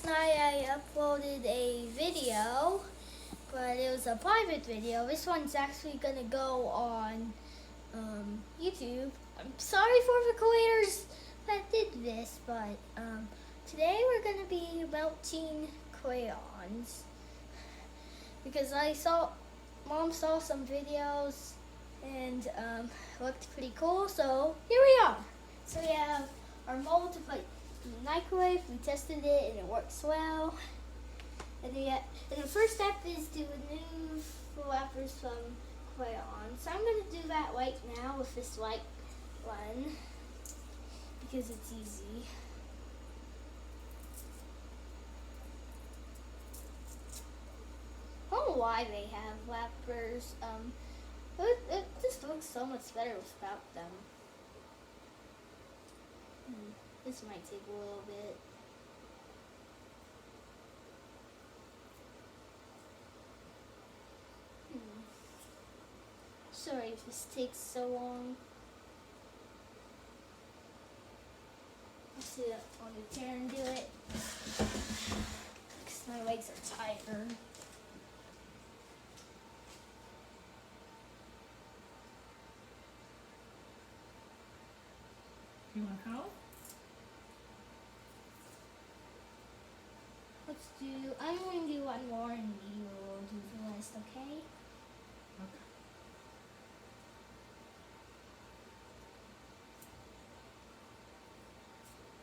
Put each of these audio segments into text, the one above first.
night I uploaded a video, but it was a private video. This one's actually gonna go on YouTube. I'm sorry for the creators that did this, but today we're gonna be melting crayons because Mom saw some videos and looked pretty cool. So here we are. So we have our mold to put in the microwave. We tested it and it works well. And the first step is to remove the wrappers from crayons. So I'm going to do that right now with this white one because it's easy. I don't know why they have wrappers. It just looks so much better without them. This might take a little bit. Sorry if this takes so long. I'll sit up on the chair and do it because my legs are tired. You want help? I'm going to do one more and we will do the rest, okay? Okay.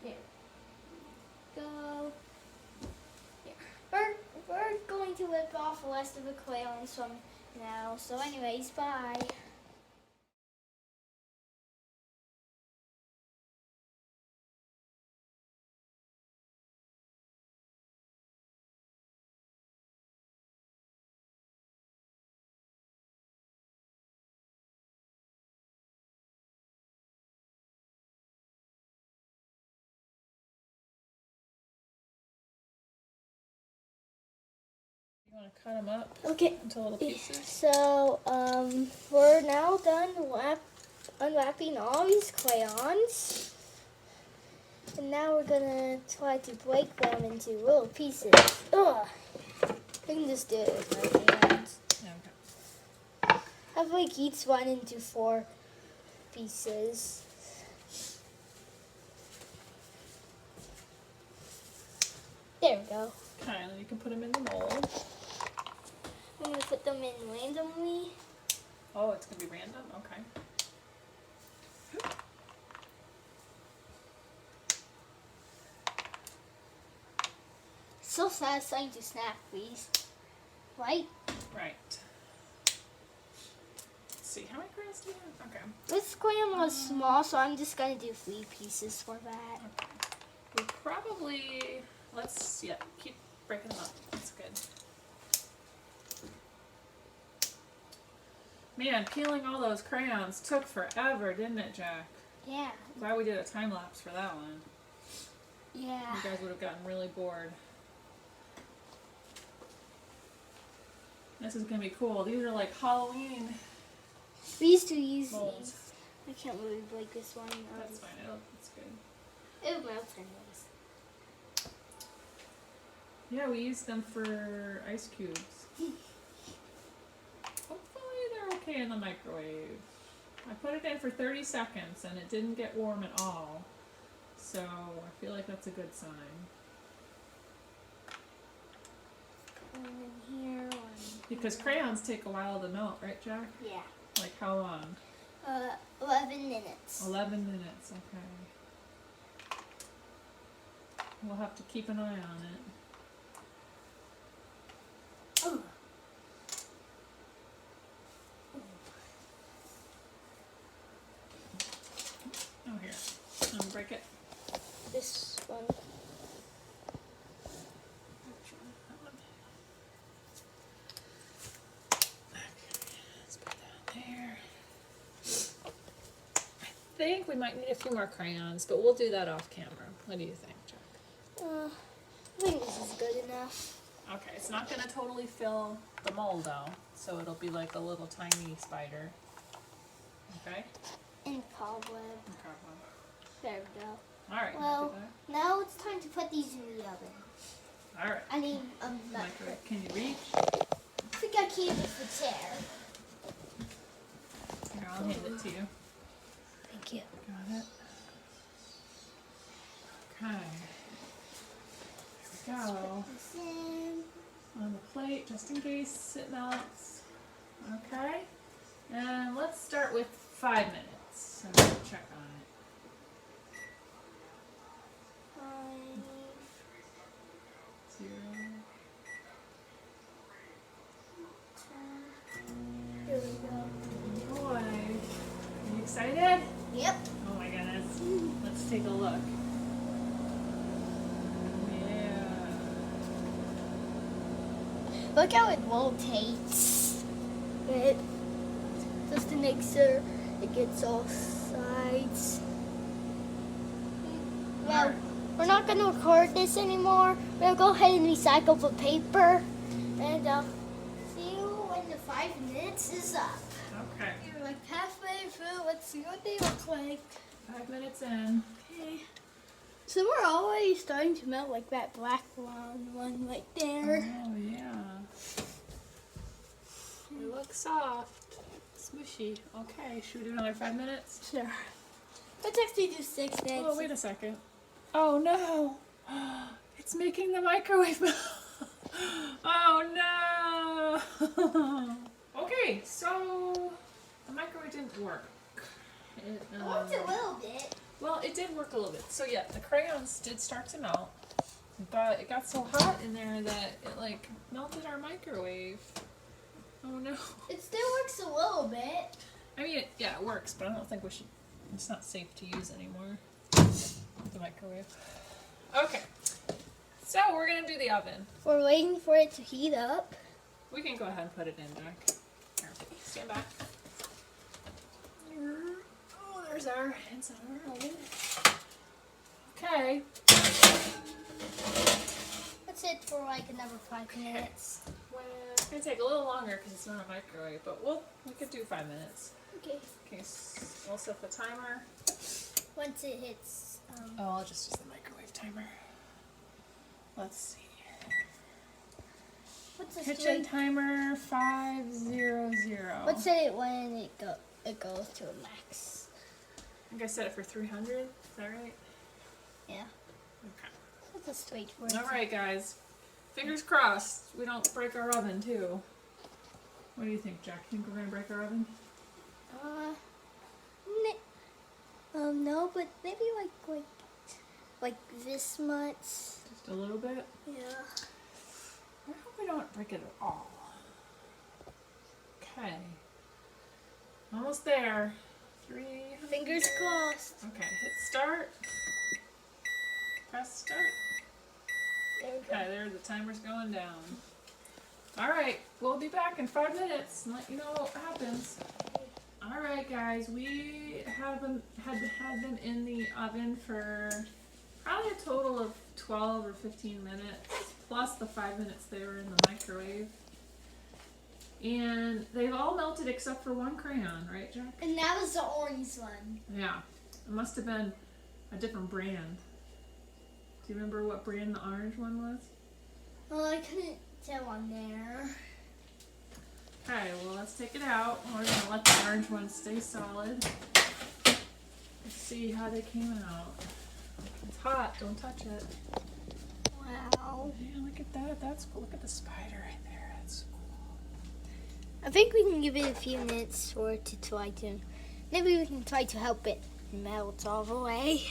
There. Go. Here. We're going to rip off the rest of the crayons from now. So anyways, bye. You want to cut them up Okay. into little pieces? So, we're now done unwrapping all these crayons. And now we're gonna try to break them into little pieces. Ugh! I can just do it with my hands. Okay. I've like each one into 4 pieces. There we go. Okay, and then you can put them in the mold. I'm gonna put them in randomly. Oh, it's going to be random? Okay. So satisfying to snap these. Right? Right. Let's see, how many crayons do you have? Okay. This crayon was small, so I'm just gonna do 3 pieces for that. Okay. We probably, keep breaking them up. That's good. Man, peeling all those crayons took forever, didn't it, Jack? Yeah. Glad we did a time lapse for that one. Yeah. You guys would have gotten really bored. This is going to be cool. These are like Halloween We used to use molds. these. I can't really break this one. That's fine. It's good. It melts anyways. Yeah, we used them for ice cubes. Hopefully they're okay in the microwave. I put it in for 30 seconds and it didn't get warm at all. So I feel like that's a good sign. And then here one. Because crayons take a while to melt, right, Jack? Yeah. Like how long? 11 minutes. 11 minutes, okay. We'll have to keep an eye on it. Oh. Oh, here. Break it. This one. That one. Okay, let's put that there. I think we might need a few more crayons, but we'll do that off camera. What do you think, Jack? I think this is good enough. Okay, it's not going to totally fill the mold though, so it'll be like a little tiny spider. Okay? And cobweb. There we go. Alright, Well, now it's time to put these in the oven. All right. I need Microwave. Can you reach? I think I can with the chair. Here, I'll hand it to you. Thank you. Got it. Okay. Here we go. This in. On the plate, just in case it melts. Okay. And let's start with 5 minutes. So we'll check on it. 5, 0. 10. Here we go. Boy. Are you excited? Yep. Oh my goodness. Let's take a look. Yeah. Look how it rotates. It just to make sure it gets all sides. Well, we're not going to record this anymore. We'll go ahead and recycle the paper. And see you when the 5 minutes is up. Okay. You're like halfway through. Let's see what they look like. 5 minutes in. Okay. So we're already starting to melt like that black one right there. Oh yeah. It looks soft. Smushy. Okay, should we do another 5 minutes? Sure. Let's actually do 6 minutes. Oh, wait a second. Oh no! It's making the microwave melt. Oh no! Okay, so the microwave didn't work. It Worked a little bit. Well, it did work a little bit. So yeah, the crayons did start to melt, but it got so hot in there that it like melted our microwave. Oh no! It still works a little bit. I mean, yeah, it works, but I don't think we should. It's not safe to use anymore. The microwave. Okay, so we're gonna do the oven. We're waiting for it to heat up. We can go ahead and put it in, Jack. Here, stand back. Oh, there's our inside of our oven. Okay. Let's sit for like another 5 minutes. Well, it's gonna take a little longer because it's not a microwave, but we could do 5 minutes. Okay. Okay, we'll set the timer. Once it hits. Oh, I'll just use the microwave timer. Let's see. What's the Kitchen timer 500. Let's set it when it goes to a max. I think I set it for 300. Is that right? Yeah. Okay. That's a straight word. All right, guys. Fingers crossed we don't break our oven too. What do you think, Jack? Think we're gonna break our oven? No, but maybe like this much. Just a little bit. Yeah. I hope we don't break it at all. Okay. Almost there. 3. Fingers crossed. Okay, hit start. Press start. There we go. Okay, there the timer's going down. Alright, we'll be back in 5 minutes and let you know what happens. Alright guys, we had them in the oven for probably a total of 12 or 15 minutes, plus the 5 minutes they were in the microwave. And they've all melted except for one crayon, right, Jack? And that was the orange one. Yeah, it must have been a different brand. Do you remember what brand the orange one was? Well, I couldn't tell on there. Okay, well let's take it out. We're going to let the orange one stay solid. Let's see how they came out. It's hot, don't touch it. Wow. Yeah, look at that. That's cool. Look at the spider right there. That's cool. I think we can give it a few minutes for it to try to. Maybe we can try to help it melt all the way.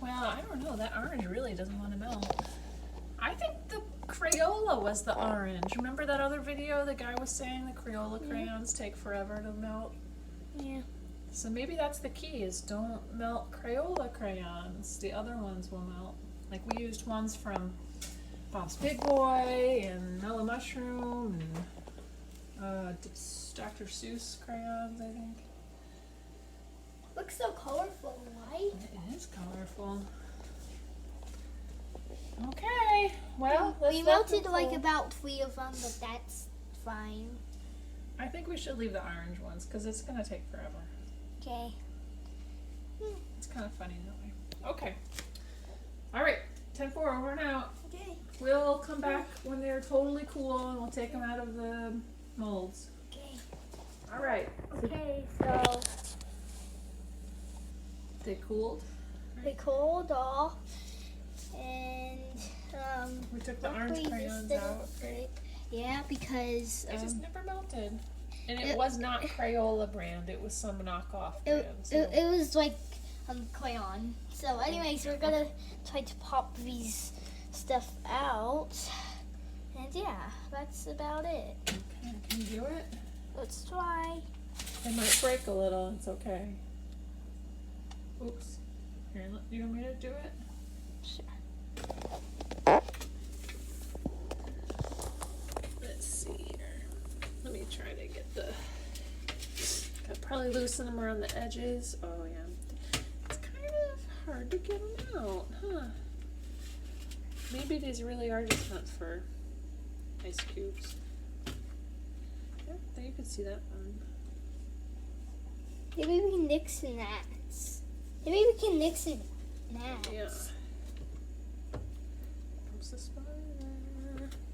Well, I don't know. That orange really doesn't want to melt. I think the Crayola was the orange. Remember that other video? The guy was saying the Crayola crayons take forever to melt. Yeah. So maybe that's the key, is don't melt Crayola crayons. The other ones will melt. Like we used ones from Bob's Big Boy and Mellow Mushroom and Dr. Seuss crayons, I think. Looks so colorful, right? It is colorful. Okay, well, We let's let melted them like cool. about 3 of them, but that's fine. I think we should leave the orange ones because it's going to take forever. Okay. It's kind of funny that way. Okay. All right, 10-4, over and out. Okay. We'll come back when they're totally cool and we'll take them out of the molds. Okay. All right. Okay, so They cooled. they cooled off, and We took the luckily orange this crayons didn't out. break. Yeah, because They just never melted. And it it- was not Crayola brand. It was some knockoff it, brand. So. it was like crayon. So anyways, we're gonna try to pop these stuff out, and yeah, that's about it. Okay, can you do it? Let's try. It might break a little. It's okay. Oops. Here, you want me to do it? Sure. Let's see here. Let me try to get the. I'll probably loosen them around the edges. Oh yeah. It's kind of hard to get them out, huh? Maybe these really are just meant for ice cubes. Yep, there you can see that one. Maybe we can mix and gnats. Maybe we can mix and gnats. Yeah. Comes the spider.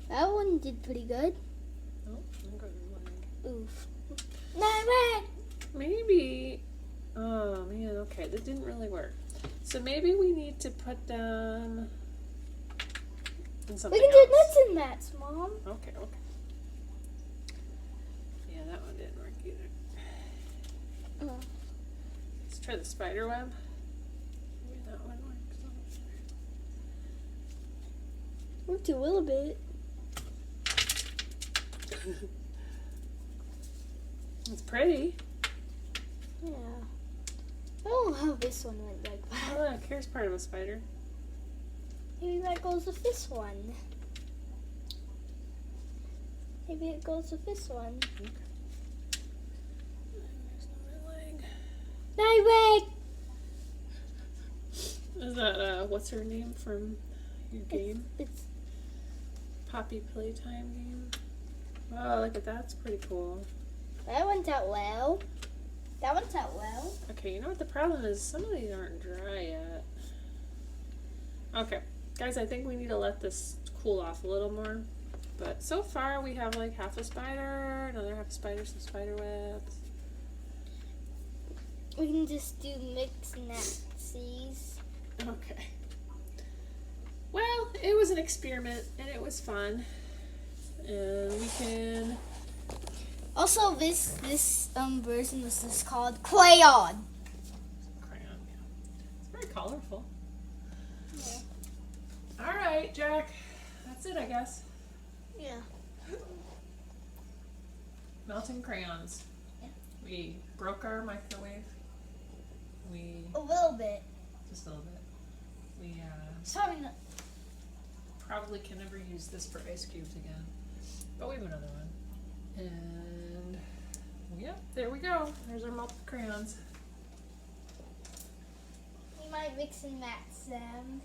That one did pretty good. Oh, I'm going to leg. Oof. No way. Maybe. Oh man, okay, that didn't really work. So maybe we need to put them in something We can else. do nuts and gnats, Mom. Okay. Yeah, that one didn't work either. Oh. Let's try the spider web. Maybe that one works. Worked a little bit. It's pretty. Yeah. I don't know how this one went like that. Oh look, here's part of a spider. Maybe that goes with this one. Maybe it goes with this one. Okay. There's another leg. No way! Is that what's her name from your game? It's Poppy Playtime game? Wow, look at that. It's pretty cool. that one's out well. That one's out well. Okay, you know what the problem is? Some of these aren't dry yet. Okay, guys, I think we need to let this cool off a little more. But so far we have like half a spider, another half a spider, some spider webs. We can just do mix natsies. Okay. Well, it was an experiment and it was fun. And we can... Also, this version was just called crayon. Crayon, yeah. It's very colorful. Yeah. All right, Jack. That's it, I guess. Yeah. Melting crayons. Yeah. We broke our microwave. We A little bit. just a little bit. We Sorry. Not. probably can never use this for ice cubes again, but we have another one. And yeah, there we go. There's our melted crayons. We might mix and match them.